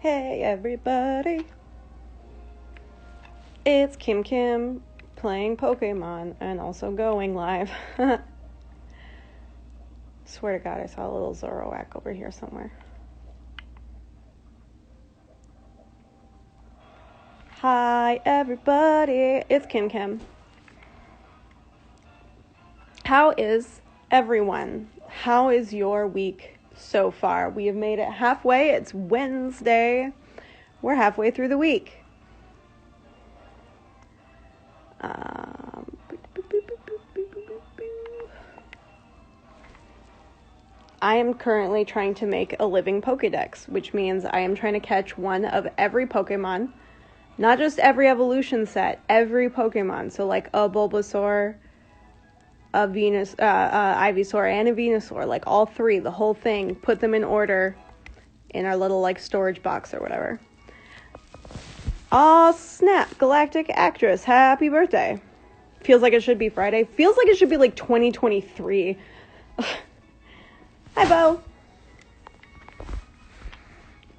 Hey everybody, it's Kim playing Pokemon and also going live. Swear to God, I saw a little Zoroark over here somewhere. Hi everybody, it's Kim. How is everyone? How is your week so far? We have made it halfway. It's Wednesday. We're halfway through the week. I am currently trying to make a living Pokedex, which means I am trying to catch one of every Pokemon. Not just every evolution set, every Pokemon. So like a Bulbasaur, a Ivysaur, and a Venusaur. Like all three, the whole thing. Put them in order in our little like storage box or whatever. Aw, snap, Galactic Actress, happy birthday. Feels like it should be Friday. Feels like it should be like 2023. Hi, Bo.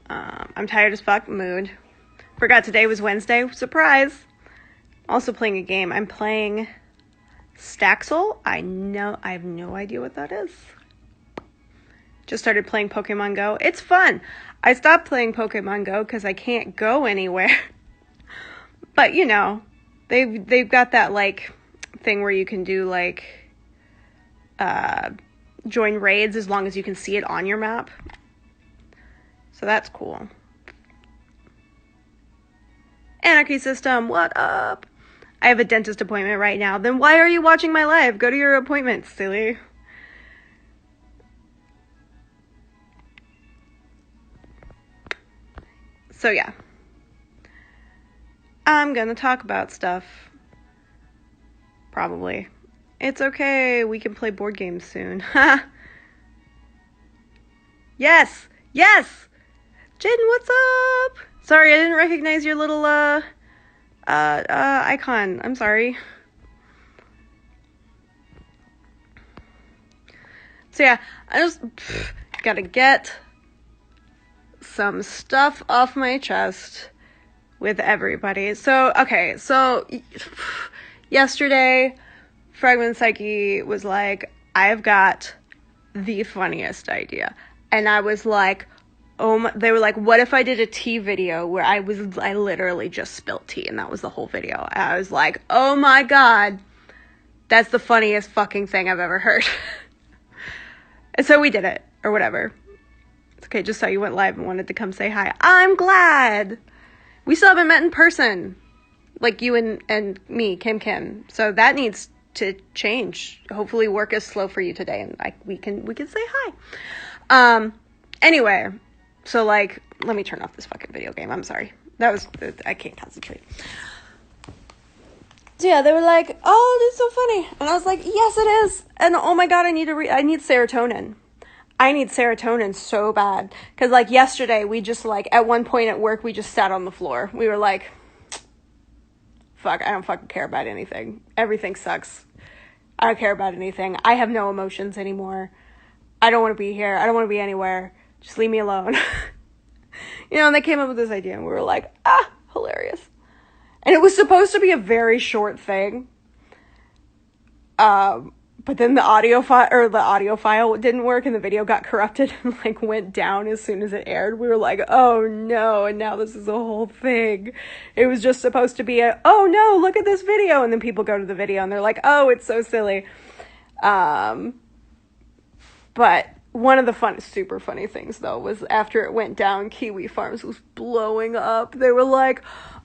I'm tired as fuck. Mood. Forgot today was Wednesday. Surprise. Also playing a game. I'm playing Staxel. I have no idea what that is. Just started playing Pokemon Go. It's fun. I stopped playing Pokemon Go because I can't go anywhere. But you know, they've got that like thing where you can do like join raids as long as you can see it on your map. So that's cool. Anarchy System, what up? I have a dentist appointment right now. Then why are you watching my live? Go to your appointment, silly. So yeah. I'm gonna talk about stuff. Probably. It's okay, we can play board games soon. Yes! Yes! Jaden, what's up? Sorry, I didn't recognize your little, icon. I'm sorry. So yeah, I just gotta get some stuff off my chest with everybody. So, okay, so yesterday, Fragment Psyche was like, I've got the funniest idea. And I was like, they were like, what if I did a tea video where I literally just spilt tea and that was the whole video. And I was like, oh my God, that's the funniest fucking thing I've ever heard. And so we did it, or whatever. It's okay, just saw you went live and wanted to come say hi. I'm glad. We still haven't met in person. Like you and me, Kim. So that needs to change. Hopefully work is slow for you today and we can say hi. Anyway, so like, let me turn off this fucking video game. I'm sorry. I can't concentrate. So yeah, they were like, oh, this is so funny. And I was like, yes, it is. And oh my God, I need serotonin. I need serotonin so bad. Cause like yesterday, we just like, at one point at work, we just sat on the floor. We were like, fuck, I don't fucking care about anything. Everything sucks. I don't care about anything. I have no emotions anymore. I don't want to be here. I don't want to be anywhere. Just leave me alone. You know, and they came up with this idea and we were like, hilarious. And it was supposed to be a very short thing. But then the audio file didn't work and the video got corrupted and like went down as soon as it aired. We were like, oh no, and now this is a whole thing. It was just supposed to be oh no, look at this video. And then people go to the video and they're like, oh, it's so silly. But one of the super funny things though was after it went down, Kiwi Farms was blowing up. They were like,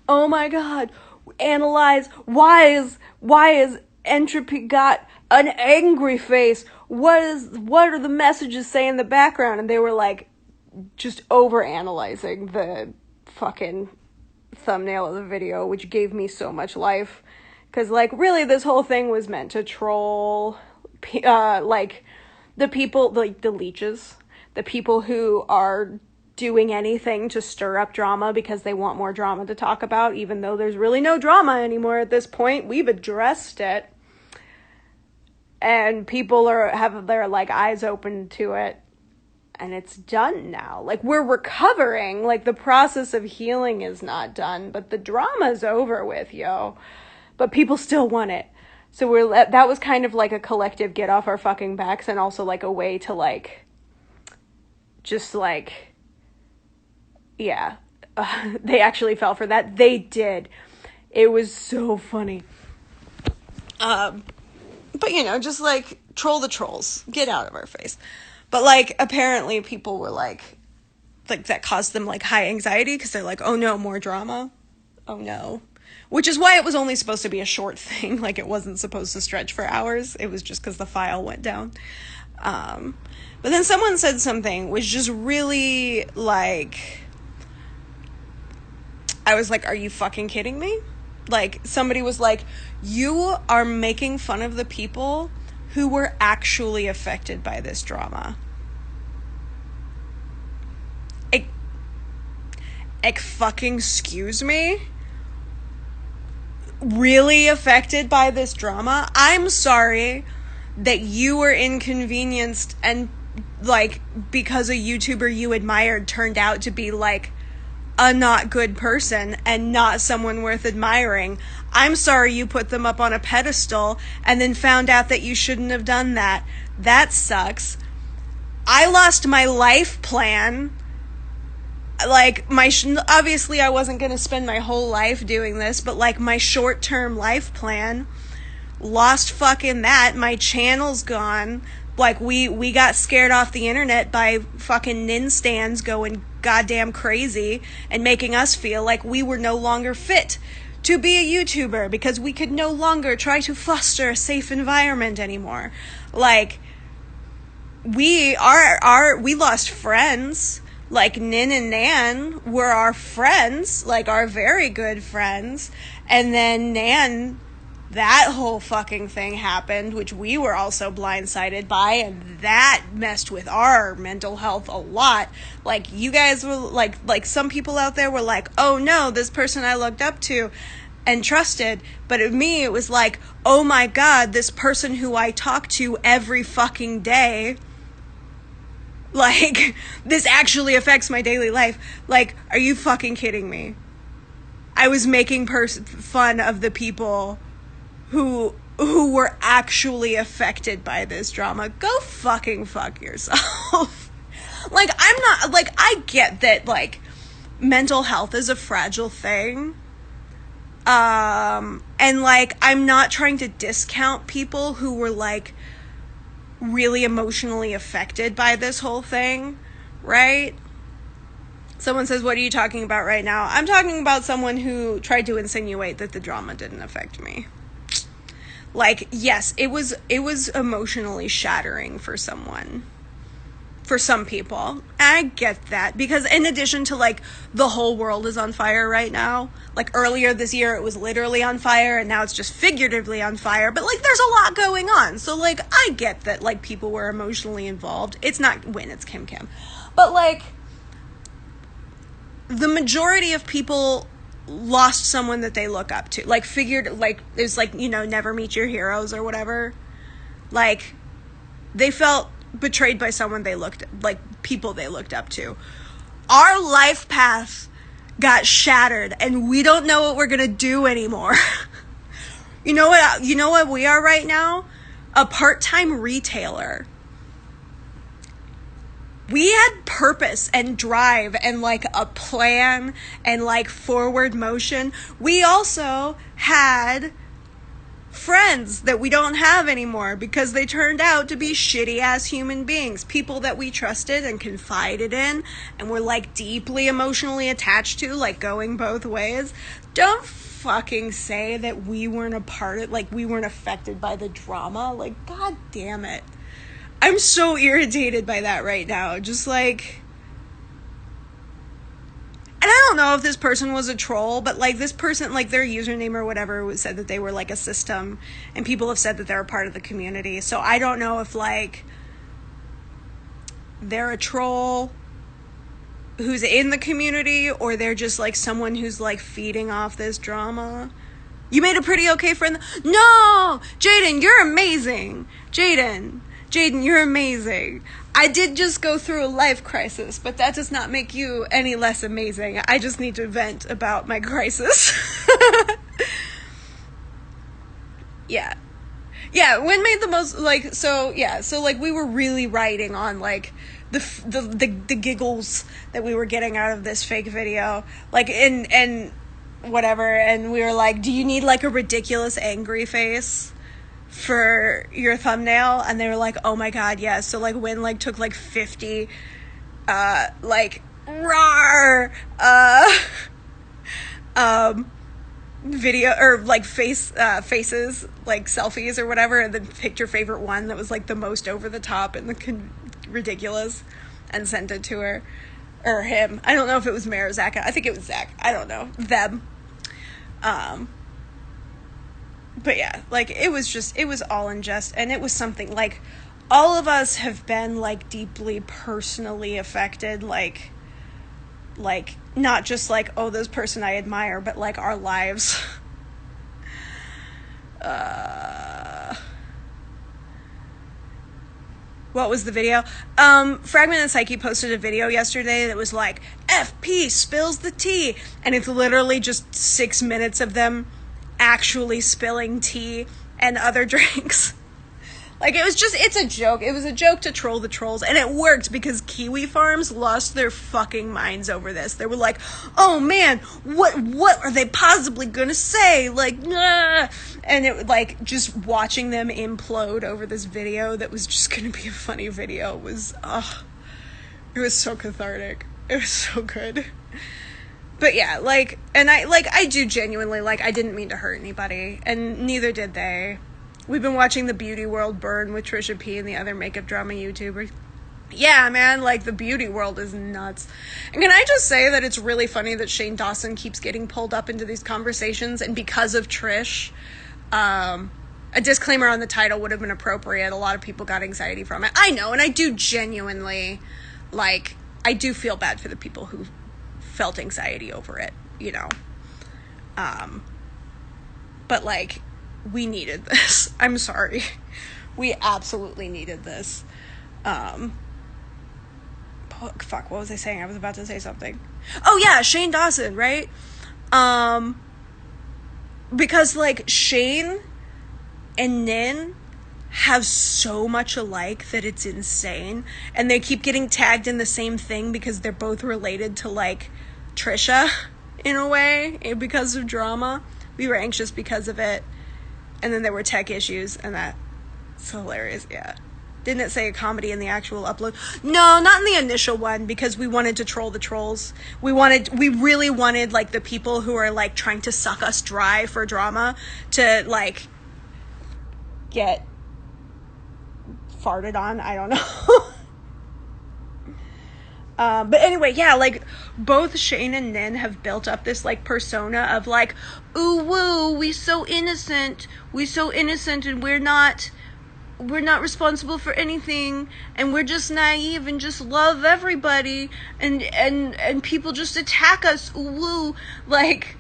oh my God, analyze, why is Entropy got an angry face? What are the messages say in the background? And they were like just over analyzing the fucking thumbnail of the video, which gave me so much life. Cause like really this whole thing was meant to troll like the people, like the leeches, the people who are doing anything to stir up drama because they want more drama to talk about, even though there's really no drama anymore at this point. We've addressed it. And people have their like eyes open to it. and it's done now. Like, we're recovering. Like, the process of healing is not done, but the drama's over with, yo. But people still want it. So that was kind of like a collective get off our fucking backs, and also like a way to like, just like, yeah, they actually fell for that. They did. It was so funny. But you know, just like troll the trolls, get out of our face. But like, apparently people were like that caused them like high anxiety, because they're like, oh no, more drama. Oh no. Which is why it was only supposed to be a short thing. Like, it wasn't supposed to stretch for hours. It was just because the file went down. But then someone said something which just really, like, I was like, are you fucking kidding me? Like, somebody was like, you are making fun of the people who were actually affected by this drama. Fucking excuse me? Really affected by this drama? I'm sorry that you were inconvenienced and, like, because a YouTuber you admired turned out to be, like, a not good person and not someone worth admiring. I'm sorry you put them up on a pedestal and then found out that you shouldn't have done that. That sucks. I lost my life plan. Like, obviously I wasn't going to spend my whole life doing this, but like, my short-term life plan, lost fucking that. My channel's gone. Like, we got scared off the internet by fucking nin stans going goddamn crazy and making us feel like we were no longer fit to be a YouTuber because we could no longer try to foster a safe environment anymore. Like, we lost friends. Like, Nin and Nan were our friends, like, our very good friends. And then Nan, that whole fucking thing happened, which we were also blindsided by, and that messed with our mental health a lot. Like, you guys were, like some people out there were like, oh no, this person I looked up to and trusted. But of me, it was like, oh my God, this person who I talk to every fucking day, like, this actually affects my daily life. Like, are you fucking kidding me? I was making fun of the people who were actually affected by this drama. Go fucking fuck yourself. Like, I'm not, like, I get that, like, mental health is a fragile thing. And, like, I'm not trying to discount people who were, like, really emotionally affected by this whole thing, right? Someone says, what are you talking about right now? I'm talking about someone who tried to insinuate that the drama didn't affect me. Like, yes, it was emotionally shattering for someone. For some people. I get that. Because in addition to, like, the whole world is on fire right now. Like, earlier this year it was literally on fire, and now it's just figuratively on fire. But, like, there's a lot going on. So, like, I get that, like, people were emotionally involved. It's not Win, it's Kim Kim. But, like, the majority of people lost someone that they look up to. Like, figured, like, there's, like, you know, never meet your heroes or whatever. Like, they felt betrayed by someone people they looked up to. Our life path got shattered, and we don't know what we're gonna do anymore. You know what we are right now? A part-time retailer. We had purpose and drive and, like, a plan and, like, forward motion. We also had friends that we don't have anymore because they turned out to be shitty ass human beings, people that we trusted and confided in and were, like, deeply emotionally attached to, like, going both ways. Don't fucking say that we weren't a part of, like, we weren't affected by the drama. Like, god damn it. I'm so irritated by that right now. Just, like, and I don't know if this person was a troll, but, like, this person, like, their username or whatever said that they were, like, a system, and people have said that they're a part of the community. So I don't know if, like, they're a troll who's in the community, or they're just, like, someone who's, like, feeding off this drama. You made a pretty okay friend. No! Jaden, you're amazing! Jaden, Jaden, you're amazing. I did just go through a life crisis, but that does not make you any less amazing. I just need to vent about my crisis. Yeah. Yeah, Win made the most, like, so like, we were really riding on, like, the giggles that we were getting out of this fake video. Like, and whatever, and we were like, do you need, like, a ridiculous angry face for your thumbnail? And they were like, oh my god, yes. So, like, Win, like, took, like, 50, like, rawr, video, or, like, faces, like, selfies or whatever, and then picked your favorite one that was, like, the most over the top and ridiculous, and sent it to her, or him. I don't know if it was Mare or Zach. I think it was Zach. I don't know. Them. But yeah, like, it was all in jest, and it was something, like, all of us have been, like, deeply personally affected, like, not just, like, oh, this person I admire, but, like, our lives. What was the video? Fragment and Psyche posted a video yesterday that was like, FP spills the tea, and it's literally just 6 minutes of them actually spilling tea and other drinks. Like, it's a joke. It was a joke to troll the trolls, and it worked because Kiwi Farms lost their fucking minds over this. They were like, oh man, what are they possibly gonna say? Like, nah. And it, like, just watching them implode over this video that was just gonna be a funny video was, it was so cathartic. It was so good. But yeah, like, and I do genuinely, like, I didn't mean to hurt anybody, and neither did they. We've been watching the beauty world burn with Trisha P and the other makeup drama YouTubers. Yeah, man, like, the beauty world is nuts. And can I just say that it's really funny that Shane Dawson keeps getting pulled up into these conversations, and because of Trish, a disclaimer on the title would have been appropriate. A lot of people got anxiety from it. I know, and I do genuinely, like, I do feel bad for the people who felt anxiety over it, you know. But, like, we needed this. I'm sorry. We absolutely needed this. Fuck, what was I saying? I was about to say something. Oh yeah, Shane Dawson, right? Because, like, Shane and Nin have so much alike that it's insane. And they keep getting tagged in the same thing because they're both related to, like, Trisha, in a way, because of drama. We were anxious because of it. And then there were tech issues, and that's hilarious, yeah. Didn't it say a comedy in the actual upload? No, not in the initial one, because we wanted to troll the trolls. We really wanted, like, the people who are, like, trying to suck us dry for drama to, like, get farted on. I don't know. But anyway, yeah, like, both Shane and Nin have built up this, like, persona of, like, ooh, woo, we so innocent, and we're not responsible for anything, and we're just naive and just love everybody, and people just attack us, ooh, woo. Like,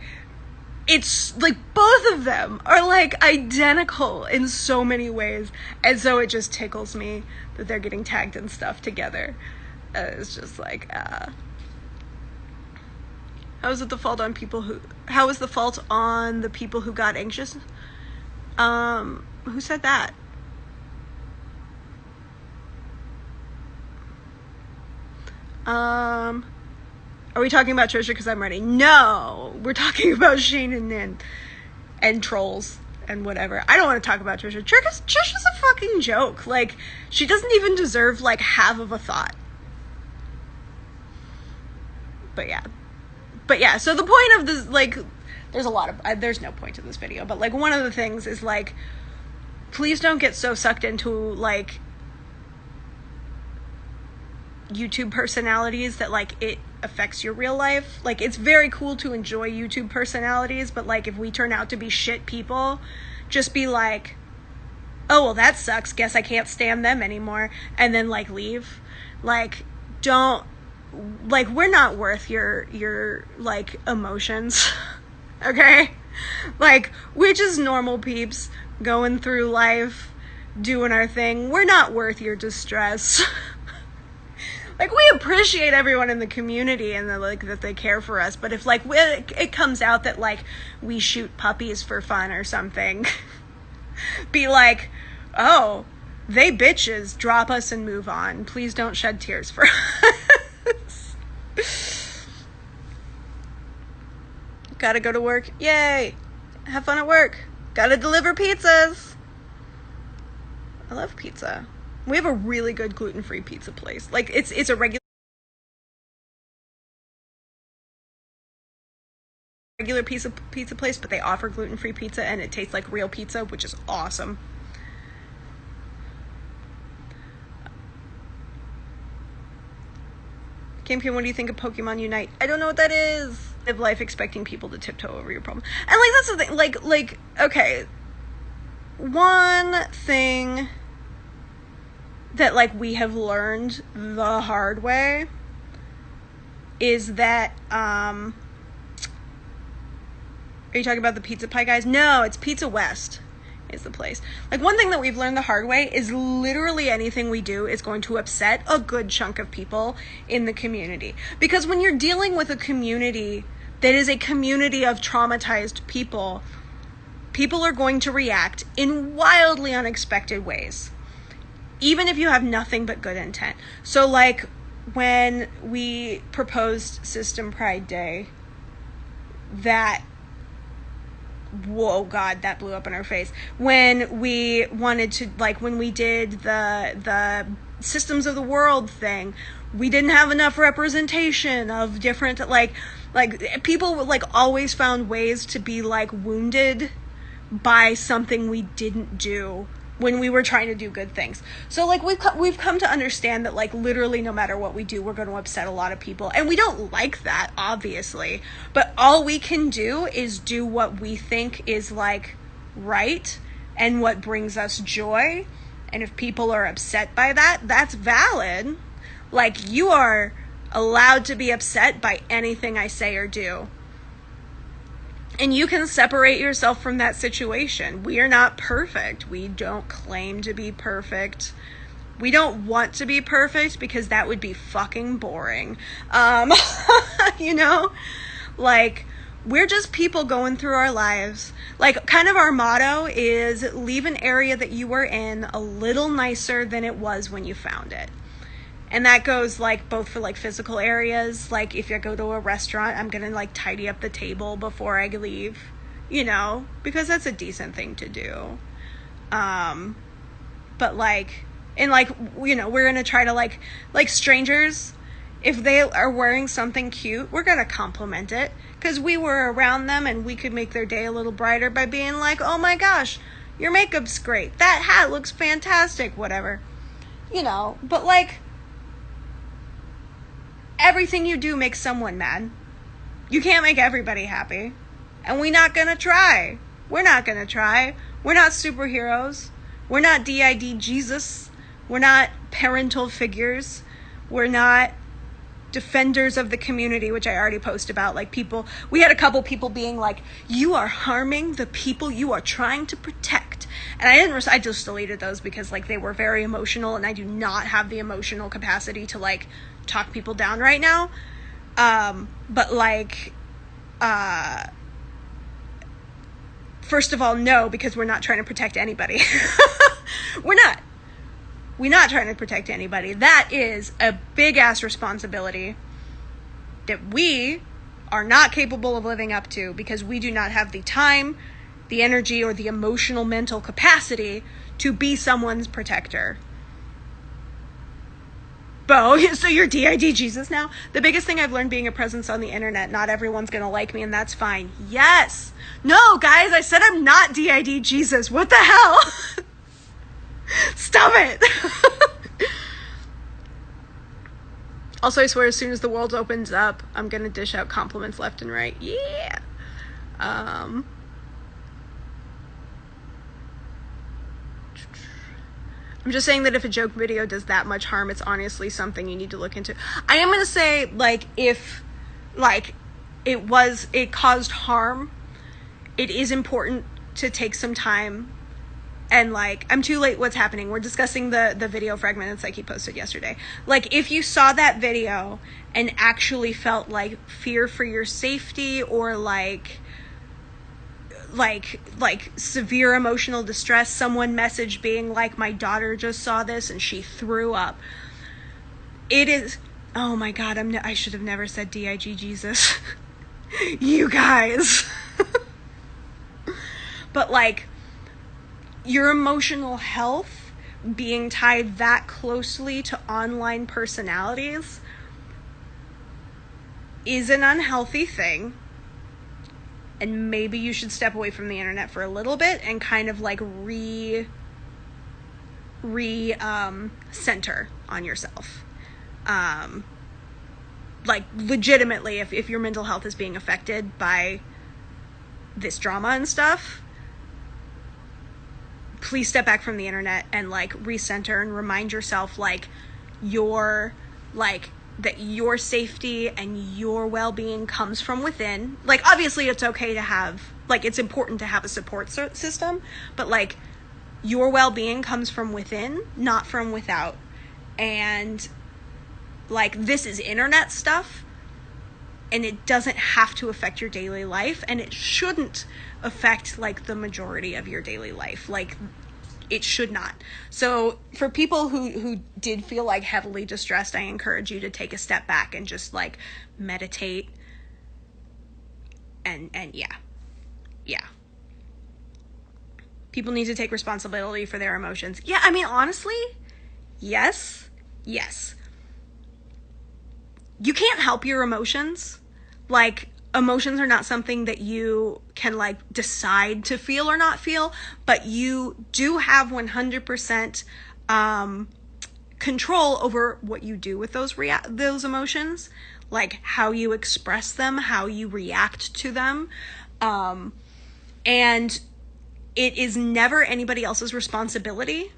it's, like, both of them are, like, identical in so many ways, and so it just tickles me that they're getting tagged and stuff together. It's just like, how is the fault on the people who got anxious? Who said that? Are we talking about Trisha? Because I'm ready. No, we're talking about Shane and Nin and trolls and whatever. I don't want to talk about Trisha. Trisha's a fucking joke. Like, she doesn't even deserve, like, half of a thought. But yeah, so the point of this, like, there's no point to this video, but, like, one of the things is, like, please don't get so sucked into, like, YouTube personalities that, like, it affects your real life. Like, it's very cool to enjoy YouTube personalities, but, like, if we turn out to be shit people, just be like, oh, well, that sucks, guess I can't stand them anymore, and then, like, leave. Like, don't, like, we're not worth your like, emotions, okay? Like, we're just normal peeps going through life, doing our thing. We're not worth your distress. Like, we appreciate everyone in the community and that they care for us, but if, like, it comes out that, like, we shoot puppies for fun or something, be like, oh, they bitches, drop us and move on. Please don't shed tears for us. Gotta go to work. Yay! Have fun at work. Gotta deliver pizzas. I love pizza. We have a really good gluten-free pizza place. Like, it's a regular pizza place, but they offer gluten-free pizza, and it tastes like real pizza, which is awesome. Kim, what do you think of Pokemon Unite? I don't know what that is. Live life expecting people to tiptoe over your problem. And, like, that's the thing. Like, okay. One thing that, like, we have learned the hard way is that, are you talking about the Pizza Pie guys? No, it's Pizza West is the place. Like, one thing that we've learned the hard way is literally anything we do is going to upset a good chunk of people in the community. Because when you're dealing with a community that is a community of traumatized people, people are going to react in wildly unexpected ways, even if you have nothing but good intent. So, like, when we proposed System Pride Day, whoa, God, that blew up in our face. When we wanted to, like, when we did the Systems of the World thing, we didn't have enough representation of different, like, people, like, always found ways to be, like, wounded by something we didn't do when we were trying to do good things. So, like, we've come to understand that, like, literally no matter what we do, we're going to upset a lot of people. And we don't like that, obviously. But all we can do is do what we think is, like, right and what brings us joy. And if people are upset by that, that's valid. Like, you are allowed to be upset by anything I say or do. And you can separate yourself from that situation. We are not perfect. We don't claim to be perfect. We don't want to be perfect because that would be fucking boring. You know? Like, we're just people going through our lives. Like, kind of our motto is leave an area that you were in a little nicer than it was when you found it. And that goes, like, both for, like, physical areas. Like, if I go to a restaurant, I'm gonna, like, tidy up the table before I leave, you know, because that's a decent thing to do. But, like, and, like, you know, we're gonna try to, like strangers, if they are wearing something cute, we're gonna compliment it, because we were around them and we could make their day a little brighter by being like, oh my gosh, your makeup's great, that hat looks fantastic, whatever, you know. But, like, everything you do makes someone mad. You can't make everybody happy. And we're not gonna try. We're not gonna try. We're not superheroes. We're not DID Jesus. We're not parental figures. We're not defenders of the community, which I already posted about. Like, people, we had a couple people being like, you are harming the people you are trying to protect. And I just deleted those because, like, they were very emotional, and I do not have the emotional capacity to, like, talk people down right now. But, like, first of all, no, because we're not trying to protect anybody. We're not trying to protect anybody. That is a big ass responsibility that we are not capable of living up to, because we do not have the time, the energy, or the emotional mental capacity to be someone's protector. Bo, so you're DID Jesus now? The biggest thing I've learned being a presence on the internet, not everyone's gonna like me, and that's fine. Yes! No, guys, I said I'm not DID Jesus. What the hell? Stop it! Also, I swear, as soon as the world opens up, I'm gonna dish out compliments left and right. Yeah! I'm just saying that if a joke video does that much harm, it's honestly something you need to look into. I am gonna say, like, if, like, it caused harm, it is important to take some time and like, I'm too late, what's happening? We're discussing the video fragment that Psyche posted yesterday. Like, if you saw that video and actually felt like fear for your safety, or like severe emotional distress, someone messaged being like, my daughter just saw this and she threw up. It is, oh my God, I should have never said DIG Jesus. You guys. But like, your emotional health being tied that closely to online personalities is an unhealthy thing. And maybe you should step away from the internet for a little bit and kind of like center on yourself. Like, legitimately, if your mental health is being affected by this drama and stuff, please step back from the internet and like recenter and remind yourself like that your safety and your well-being comes from within. Like, obviously it's okay to have, like, it's important to have a support system, but like, your well-being comes from within, not from without. And like, this is internet stuff, and it doesn't have to affect your daily life, and it shouldn't affect like the majority of your daily life. Like, it should not. So for people who did feel like heavily distressed, I encourage you to take a step back and just like meditate. And yeah. People need to take responsibility for their emotions. Yeah, I mean, honestly, yes. You can't help your emotions. Like, emotions are not something that you can like decide to feel or not feel, but you do have 100% control over what you do with those emotions, like how you express them, how you react to them. And it is never anybody else's responsibility,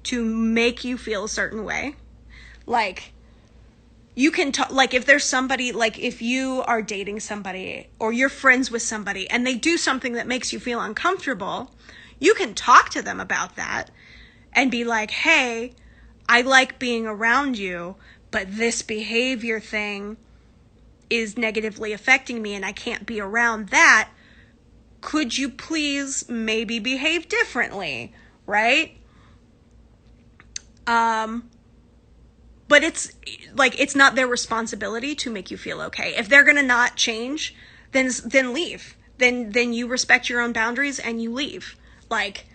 to make you feel a certain way. Like, you can talk, like, if there's somebody, like, if you are dating somebody or you're friends with somebody and they do something that makes you feel uncomfortable, you can talk to them about that and be like, hey, I like being around you, but this behavior thing is negatively affecting me and I can't be around that. Could you please maybe behave differently, right? But it's like, it's not their responsibility to make you feel okay. If they're going to not change, then leave. Then you respect your own boundaries and you leave. Like,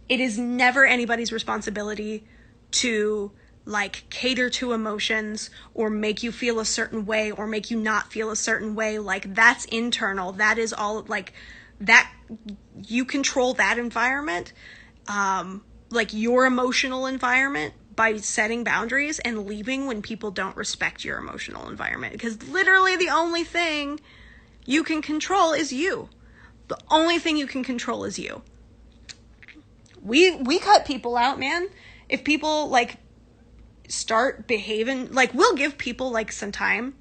it is never anybody's responsibility to like cater to emotions or make you feel a certain way or make you not feel a certain way. Like, that's internal. That is all, like, that you control that environment, like your emotional environment, by setting boundaries and leaving when people don't respect your emotional environment. Because literally the only thing you can control is you. The only thing you can control is you. We cut people out, man. If people like start behaving, like, we'll give people like some time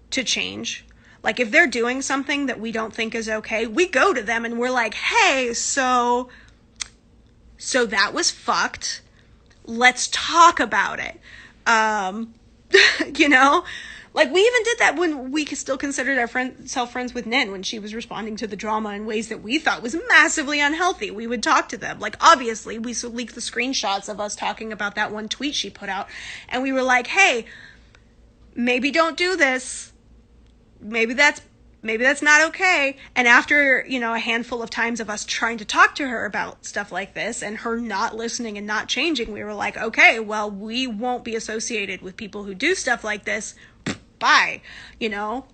to change. Like, if they're doing something that we don't think is okay, we go to them and we're like, hey, so that was fucked. Let's talk about it. You know, like, we even did that when we still considered ourselves friends with Nin, when she was responding to the drama in ways that we thought was massively unhealthy. We would talk to them. Like, obviously, we leaked the screenshots of us talking about that one tweet she put out. And we were like, hey, maybe don't do this. Maybe that's not okay. And after, you know, a handful of times of us trying to talk to her about stuff like this and her not listening and not changing, we were like, okay, well, we won't be associated with people who do stuff like this. Bye. You know,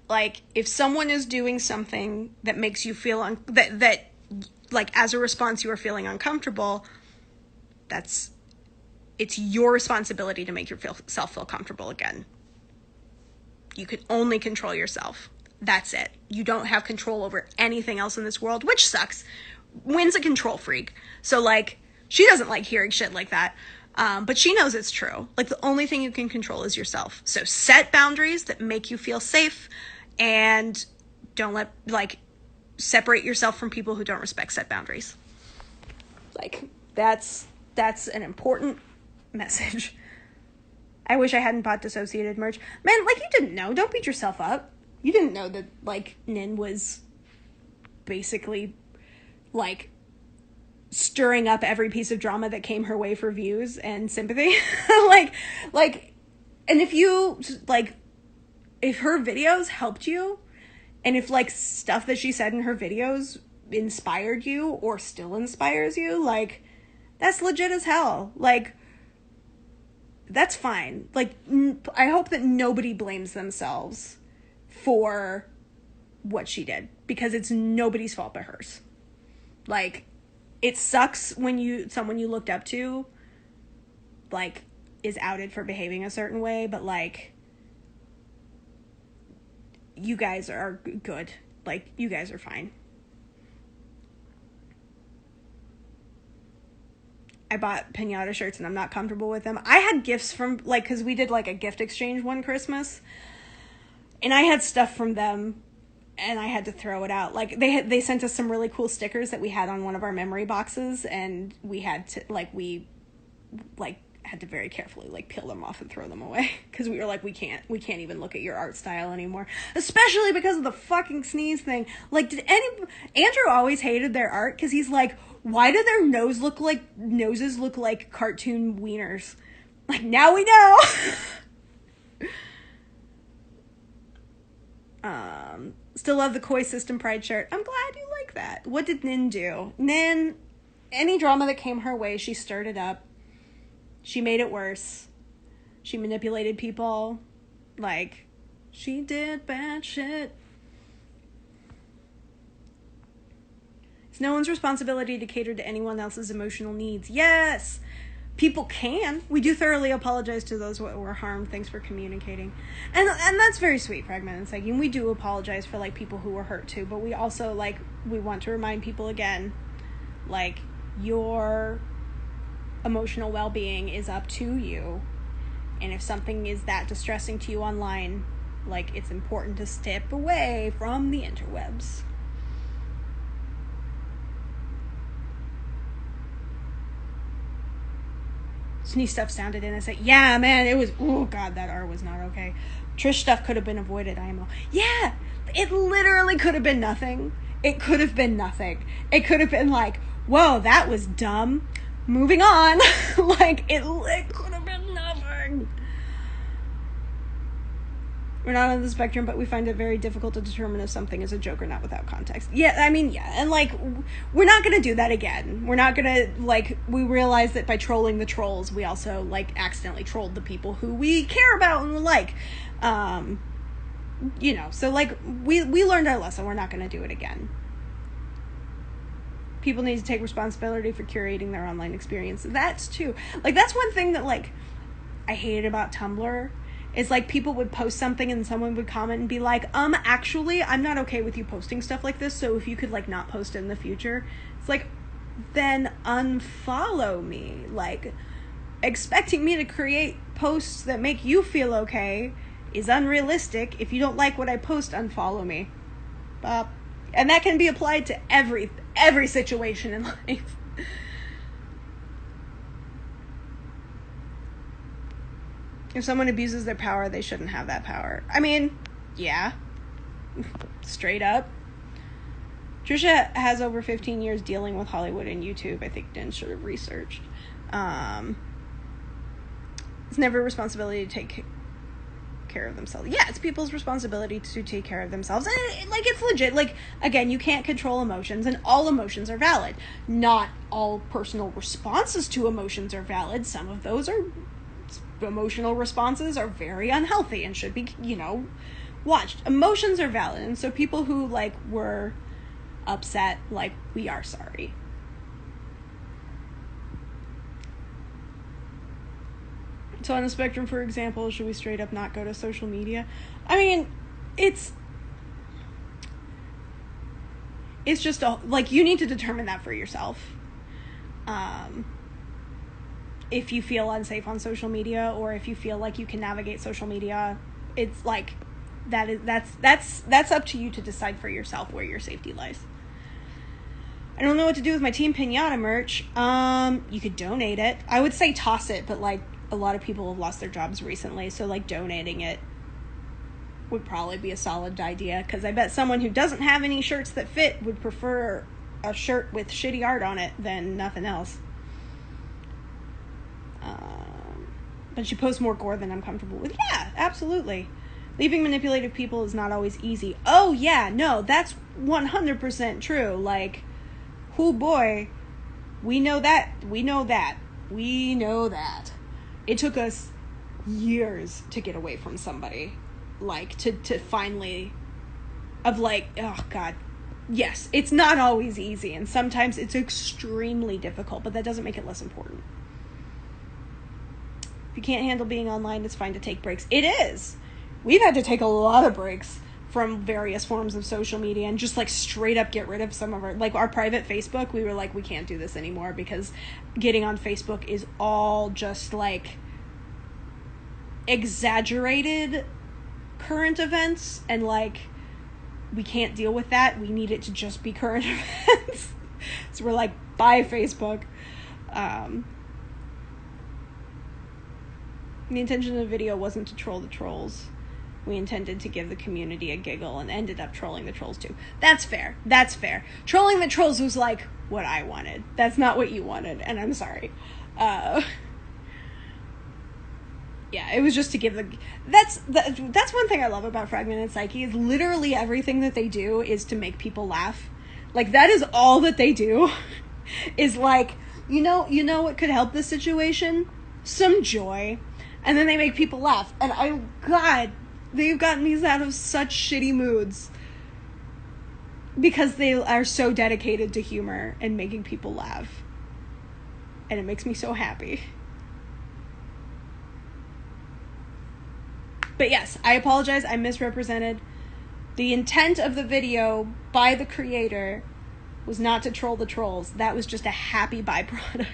like, if someone is doing something that makes you feel that like, as a response, you are feeling uncomfortable, it's your responsibility to make yourself feel comfortable again. You can only control yourself. That's it. You don't have control over anything else in this world, which sucks. Wynn's a control freak. So, like, she doesn't like hearing shit like that. But she knows it's true. Like, the only thing you can control is yourself. So set boundaries that make you feel safe, and don't let, like, separate yourself from people who don't respect set boundaries. Like, that's an important message. I wish I hadn't bought Dissociated merch. Man, like, you didn't know. Don't beat yourself up. You didn't know that, like, Nin was basically, like, stirring up every piece of drama that came her way for views and sympathy. like, and if you, like, if her videos helped you, and if, like, stuff that she said in her videos inspired you or still inspires you, like, that's legit as hell. Like, that's fine. Like, I hope that nobody blames themselves for what she did, because it's nobody's fault but hers. Like, it sucks when someone you looked up to, like, is outed for behaving a certain way, but, like, you guys are good. Like, you guys are fine. I bought pinata shirts and I'm not comfortable with them. I had gifts from, like, because we did, like, a gift exchange one Christmas, and I had stuff from them, and I had to throw it out. Like, they sent us some really cool stickers that we had on one of our memory boxes, and we had to, had to very carefully, like, peel them off and throw them away, because we were like, we can't even look at your art style anymore, especially because of the fucking sneeze thing. Like, Andrew always hated their art, because he's like, why do their noses look like cartoon wieners? Like, now we know. Still love the Koi System Pride shirt. I'm glad you like that. What did Nin do? Nin, any drama that came her way, she stirred it up. She made it worse. She manipulated people. Like, she did bad shit. It's no one's responsibility to cater to anyone else's emotional needs. Yes! People can. We do thoroughly apologize to those who were harmed. Thanks for communicating. And that's very sweet, Fragment and Psyche. We do apologize for, like, people who were hurt too, but we also, like, we want to remind people again, like, your emotional well-being is up to you. And if something is that distressing to you online, like, it's important to step away from the interwebs. Sneeze stuff sounded innocent. Yeah, man, it was, oh god, that R was not okay. Trish stuff could have been avoided, IMO. Yeah, it literally could have been nothing. It could have been nothing. It could have been like, whoa, that was dumb. Moving on. Like, it could have been nothing. We're not on the spectrum, but we find it very difficult to determine if something is a joke or not without context. Yeah, I mean, yeah. And, like, we're not going to do that again. We're not going to, like, we realize that by trolling the trolls, we also, like, accidentally trolled the people who we care about and like. You know, so, like, we learned our lesson. We're not going to do it again. People need to take responsibility for curating their online experience. That's too. Like, that's one thing that, like, I hated about Tumblr. Is, like, people would post something and someone would comment and be like, actually, I'm not okay with you posting stuff like this, so if you could, like, not post it in the future. It's like, then unfollow me. Like, expecting me to create posts that make you feel okay is unrealistic. If you don't like what I post, unfollow me. And that can be applied to every situation in life. If someone abuses their power, they shouldn't have that power. I mean, yeah. Straight up. Trisha has over 15 years dealing with Hollywood and YouTube. I think Dan should have researched. It's never a responsibility to take care of themselves. Yeah, it's people's responsibility to take care of themselves. And, like, it's legit. Like, again, you can't control emotions, and all emotions are valid. Not all personal responses to emotions are valid. Some of those are... emotional responses are very unhealthy and should be, you know, watched. Emotions are valid, and so people who, like, were upset, like, we are sorry. So on the spectrum, for example, should we straight up not go to social media? I mean, it's just like, you need to determine that for yourself. If you feel unsafe on social media, or if you feel like you can navigate social media, it's like, that's up to you to decide for yourself where your safety lies. I don't know what to do with my Team Pinata merch. You could donate it. I would say toss it, but like a lot of people have lost their jobs recently, so like donating it would probably be a solid idea, because I bet someone who doesn't have any shirts that fit would prefer a shirt with shitty art on it than nothing else. But she posts more gore than I'm comfortable with. Yeah, absolutely. Leaving manipulative people is not always easy. Oh, yeah, no, that's 100% true. Like, oh boy, we know that. It took us years to get away from somebody. Like, to finally, of like, oh God. Yes, it's not always easy, and sometimes it's extremely difficult, but that doesn't make it less important. If you can't handle being online, it's fine to take breaks. It is. We've had to take a lot of breaks from various forms of social media and just like straight up get rid of some of our private Facebook. We were like, we can't do this anymore, because getting on Facebook is all just like exaggerated current events, and like we can't deal with that. We need it to just be current events. So we're like, bye Facebook. The intention of the video wasn't to troll the trolls. We intended to give the community a giggle and ended up trolling the trolls too. That's fair. Trolling the trolls was like what I wanted. That's not what you wanted, and I'm sorry. Yeah, it was just to give the... That's one thing I love about Fragmented Psyche, is literally everything that they do is to make people laugh. Like, that is all that they do. Is like, you know what could help this situation? Some joy. And then they make people laugh. And God, they've gotten me out of such shitty moods. Because they are so dedicated to humor and making people laugh. And it makes me so happy. But yes, I apologize, I misrepresented. The intent of the video by the creator was not to troll the trolls. That was just a happy byproduct.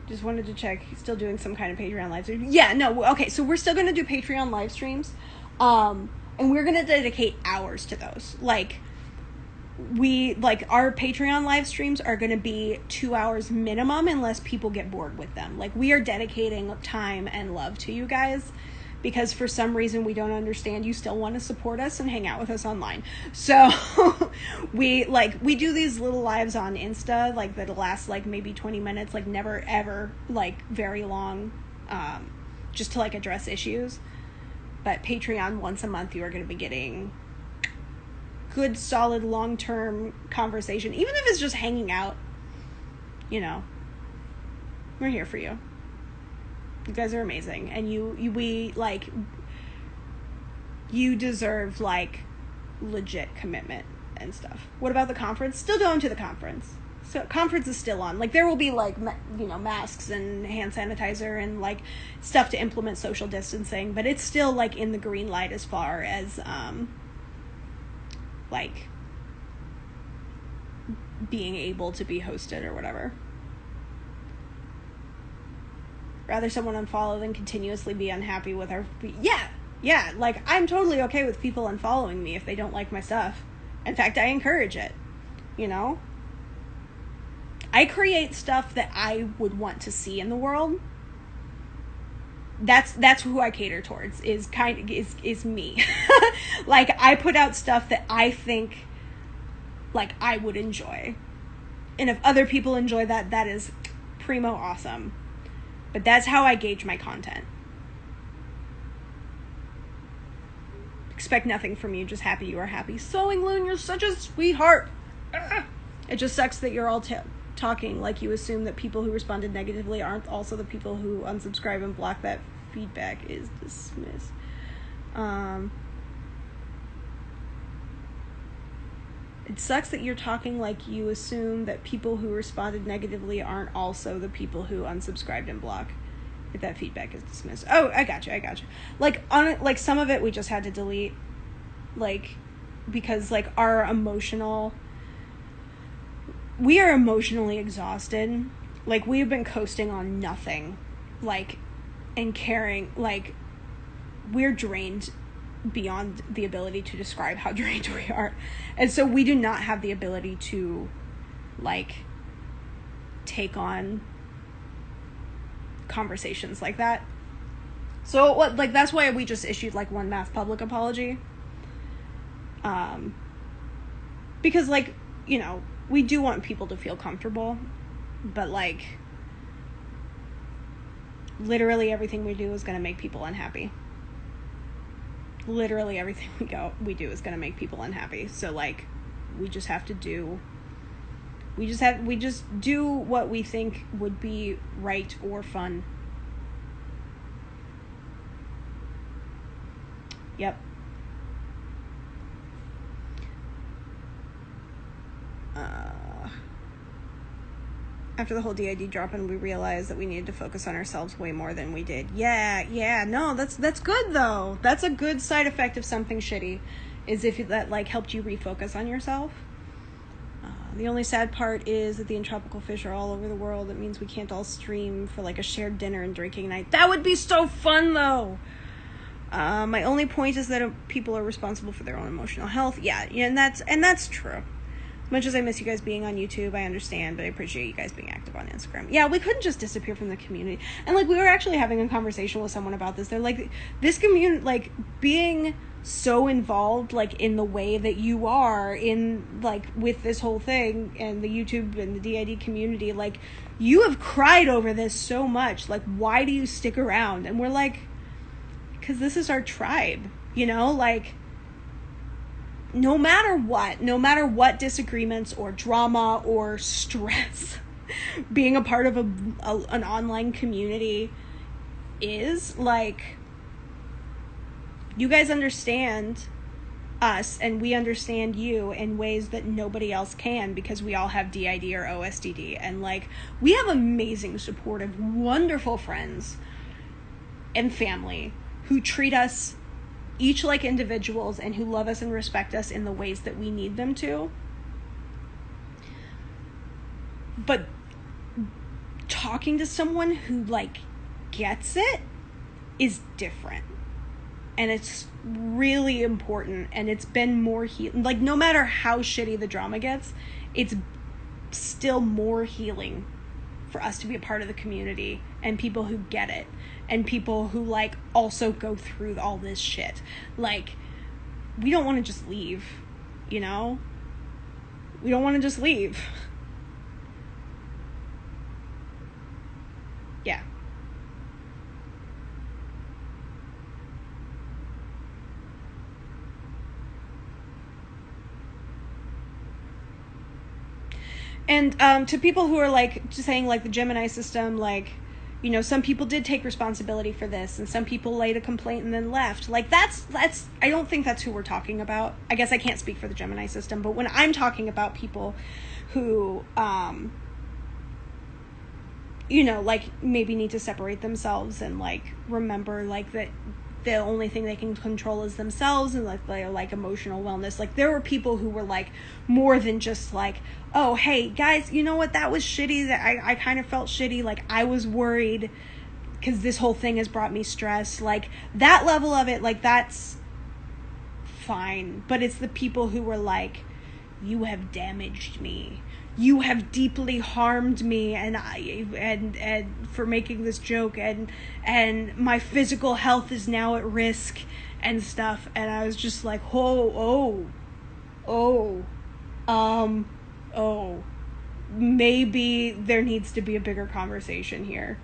Just wanted to check. He's still doing some kind of Patreon live stream. Yeah, no, okay, so we're still going to do Patreon live streams. And we're going to dedicate hours to those. Our Patreon live streams are going to be 2 hours minimum unless people get bored with them. Like, we are dedicating time and love to you guys, because for some reason we don't understand you still want to support us and hang out with us online. So we do these little lives on Insta, like, that'll last like maybe 20 minutes, like never ever like very long, just to like address issues. But Patreon, once a month, you are going to be getting good, solid, long-term conversation, even if it's just hanging out. We're here for you. You guys are amazing, and you deserve like legit commitment and stuff. What about the conference? Still going to the conference. So conference is still on. Like, there will be like masks and hand sanitizer and like stuff to implement social distancing, but it's still like in the green light as far as like being able to be hosted or whatever. Rather someone unfollow than continuously be unhappy with our... Yeah, like, I'm totally okay with people unfollowing me if they don't like my stuff. In fact, I encourage it, I create stuff that I would want to see in the world. That's who I cater towards, is me. Like, I put out stuff that I think, like, I would enjoy. And if other people enjoy that, that is primo awesome. But that's how I gauge my content. Expect nothing from you, just happy you are happy. Sewing Loon, you're such a sweetheart. It just sucks that you're all talking like you assume that people who responded negatively aren't also the people who unsubscribe and block. That feedback is dismissed. It sucks that you're talking like you assume that people who responded negatively aren't also the people who unsubscribed and block. If that feedback is dismissed. Oh, I gotcha. Like, like, some of it we just had to delete. Like, because, like, we are emotionally exhausted. Like, we have been coasting on nothing. Like, and caring, like, we're drained beyond the ability to describe how drained we are. And so we do not have the ability to, like, take on conversations like that. So, like, that's why we just issued, like, one mass public apology. Because, like, you know, we do want people to feel comfortable, but, like, literally everything we do is going to make people unhappy. Literally everything we do is going to make people unhappy. So, like, we just have to do, we just do what we think would be right or fun. Yep. After the whole DID drop-in, we realized that we needed to focus on ourselves way more than we did. Yeah, no, that's good, though. That's a good side effect of something shitty, is if that, like, helped you refocus on yourself. The only sad part is that the entropical fish are all over the world. It means we can't all stream for, like, a shared dinner and drinking night. That would be so fun, though! My only point is that people are responsible for their own emotional health. Yeah, and that's true. As much as I miss you guys being on YouTube, I understand, but I appreciate you guys being active on Instagram. Yeah, we couldn't just disappear from the community. And, like, we were actually having a conversation with someone about this. They're like, this community, like, being so involved, like, in the way that you are in, like, with this whole thing and the YouTube and the DID community, like, you have cried over this so much. Like, why do you stick around? And we're like, because this is our tribe, you know, like, no matter what disagreements or drama or stress being a part of an online community is, like, you guys understand us and we understand you in ways that nobody else can, because we all have DID or OSDD, and, like, we have amazing, supportive, wonderful friends and family who treat us each like individuals and who love us and respect us in the ways that we need them to. But talking to someone who, like, gets it is different. And it's really important, and it's been more like, no matter how shitty the drama gets, it's still more healing for us to be a part of the community and people who get it and people who, like, also go through all this shit. Like, we don't want to just leave, you know? We don't want to just leave. Yeah. And to people who are, like, just saying, like, the Gemini system, like, you know, some people did take responsibility for this, and some people laid a complaint and then left. Like, that's I don't think that's who we're talking about. I guess I can't speak for the Gemini system, but when I'm talking about people who, you know, like, maybe need to separate themselves and, like, remember, like, that the only thing they can control is themselves, and, like, their, like, emotional wellness. Like, there were people who were, like, more than just, like, oh, hey, guys, you know what, that was shitty, that I kind of felt shitty, like, I was worried because this whole thing has brought me stress. Like, that level of it, like, that's fine. But it's the people who were like, you have damaged me, you have deeply harmed me, and for making this joke, and my physical health is now at risk and stuff. And I was just like, oh, maybe there needs to be a bigger conversation here.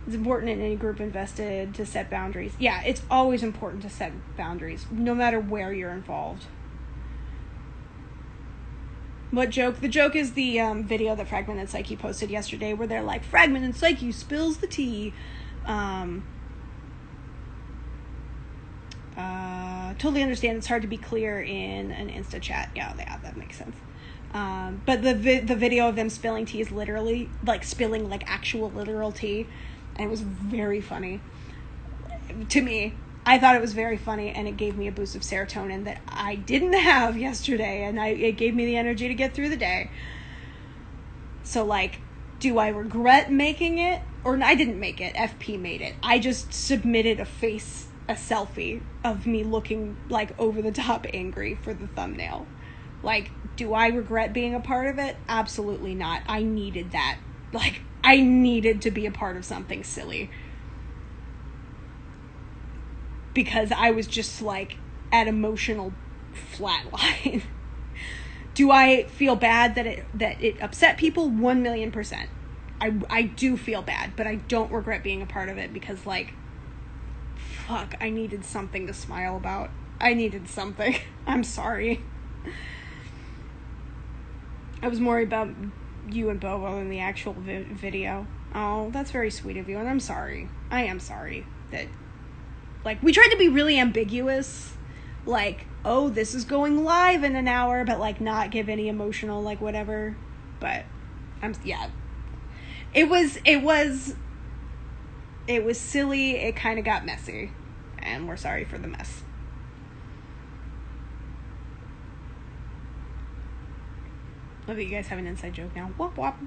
It's important in any group invested to set boundaries. Yeah, it's always important to set boundaries, no matter where you're involved. What joke? The joke is the video that Fragmented Psyche posted yesterday, where they're like, Fragmented Psyche spills the tea. Totally understand it's hard to be clear in an Insta chat. Yeah, that makes sense. But the video of them spilling tea is literally, like, spilling, like, actual literal tea. And it was very funny to me. I thought it was very funny, and it gave me a boost of serotonin that I didn't have yesterday, and it gave me the energy to get through the day. So, like, do I regret making it or I didn't make it, FP made it. I just submitted a selfie of me looking like over the top angry for the thumbnail. Like, do I regret being a part of it? Absolutely not. I needed that. Like, I needed to be a part of something silly. Because I was just like at emotional flatline. Do I feel bad that it upset people? 1,000,000%. I do feel bad, but I don't regret being a part of it because, like, fuck, I needed something to smile about. I needed something. I'm sorry. I was more about you and Bobo than the actual video. Oh, that's very sweet of you, and I'm sorry. I am sorry that, like, we tried to be really ambiguous. Like, oh, this is going live in an hour, but, like, not give any emotional, like, whatever. But, yeah. It was silly. It kind of got messy. And we're sorry for the mess. Love that you guys have an inside joke now. Wop wop.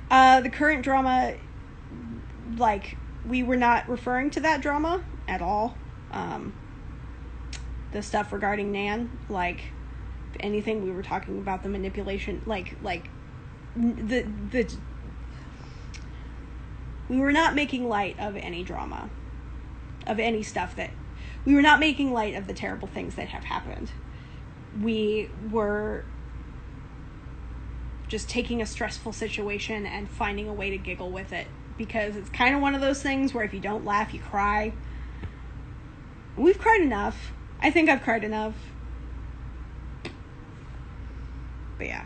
The current drama, like, we were not referring to that drama at all. The stuff regarding Nan, like, if anything, we were talking about the manipulation, like the we were not making light of any drama, of any stuff that we were not making light of the terrible things that have happened. We were just taking a stressful situation and finding a way to giggle with it, because it's kind of one of those things where if you don't laugh, you cry. We've cried enough. I think I've cried enough. But yeah.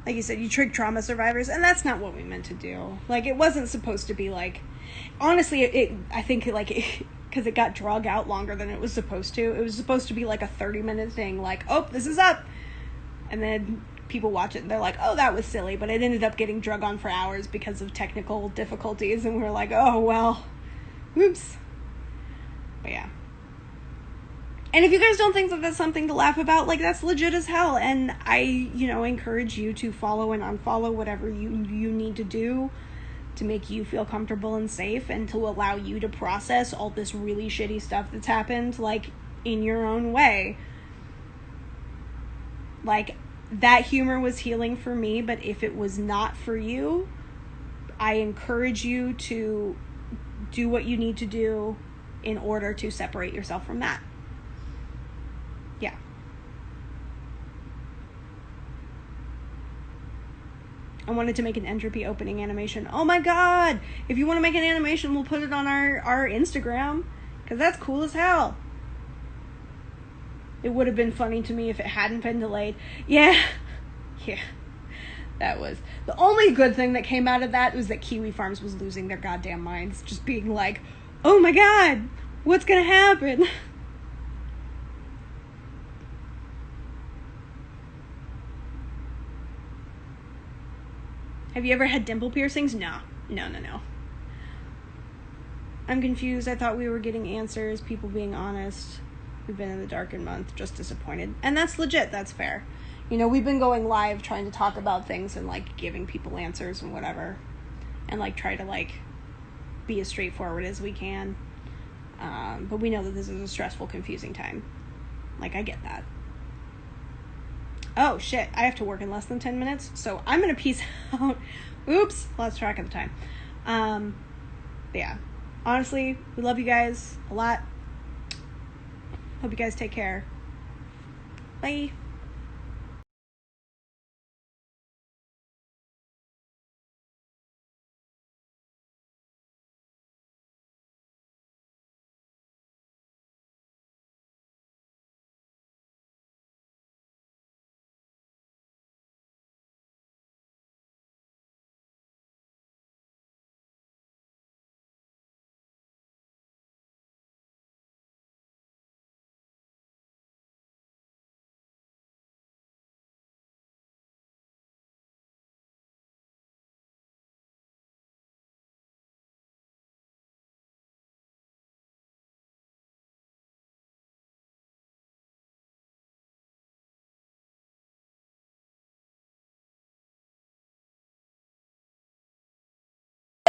Like you said, you trick trauma survivors, and that's not what we meant to do. Like, it wasn't supposed to be like, honestly, I think, like, because it got drug out longer than it was supposed to. It was supposed to be like a 30-minute thing, like, oh, this is up. And then people watch it and they're like, oh, that was silly. But it ended up getting drug on for hours because of technical difficulties. And we were like, oh, well, oops. But yeah. And if you guys don't think that that's something to laugh about, like, that's legit as hell. And I, encourage you to follow and unfollow whatever you need to do to make you feel comfortable and safe, and to allow you to process all this really shitty stuff that's happened, like, in your own way. Like, that humor was healing for me, but if it was not for you, I encourage you to do what you need to do in order to separate yourself from that. Yeah. I wanted to make an Entropy opening animation. Oh my god! If you want to make an animation, we'll put it on our Instagram, because that's cool as hell. It would have been funny to me if it hadn't been delayed. Yeah. That was the only good thing that came out of that, was that Kiwi Farms was losing their goddamn minds, just being like, oh my god, what's gonna happen? Have you ever had dimple piercings? No. I'm confused. I thought we were getting answers, people being honest. We've been in the darkened month, just disappointed. And that's legit, that's fair. We've been going live trying to talk about things and, like, giving people answers and whatever. And, like, try to, like, be as straightforward as we can. But we know that this is a stressful, confusing time. Like, I get that. Oh, shit. I have to work in less than 10 minutes. So I'm going to peace out. Oops. Lost track of the time. But yeah. Honestly, we love you guys a lot. Hope you guys take care. Bye.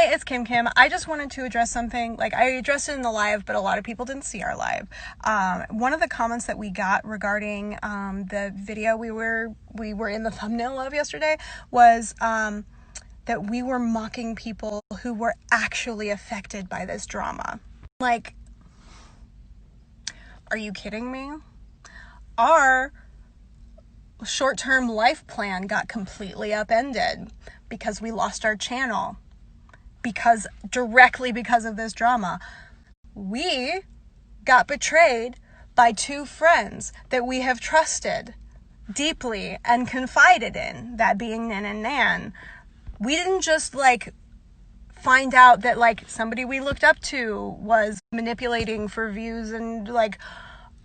Hey, it's Kim. I just wanted to address something. Like, I addressed it in the live, but a lot of people didn't see our live. One of the comments that we got regarding the video we were in the thumbnail of yesterday was that we were mocking people who were actually affected by this drama. Like, are you kidding me? Our short-term life plan got completely upended because we lost our channel. Directly because of this drama. We got betrayed by two friends that we have trusted deeply and confided in, that being Nan and Nan. We didn't just find out that somebody we looked up to was manipulating for views, and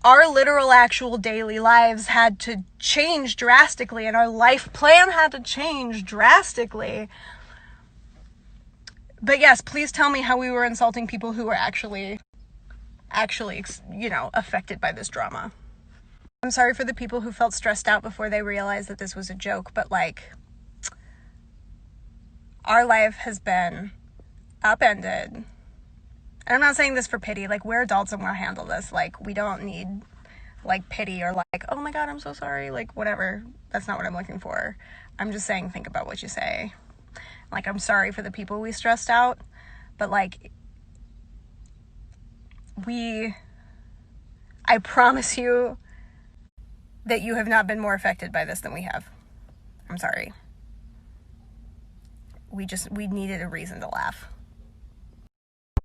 our literal actual daily lives had to change drastically, and our life plan had to change drastically. But yes, please tell me how we were insulting people who were actually, affected by this drama. I'm sorry for the people who felt stressed out before they realized that this was a joke, but our life has been upended. And I'm not saying this for pity. We're adults and we'll handle this. We don't need pity or oh my God, I'm so sorry. Whatever. That's not what I'm looking for. I'm just saying, think about what you say. I'm sorry for the people we stressed out, but I promise you that you have not been more affected by this than we have. I'm sorry. We needed a reason to laugh.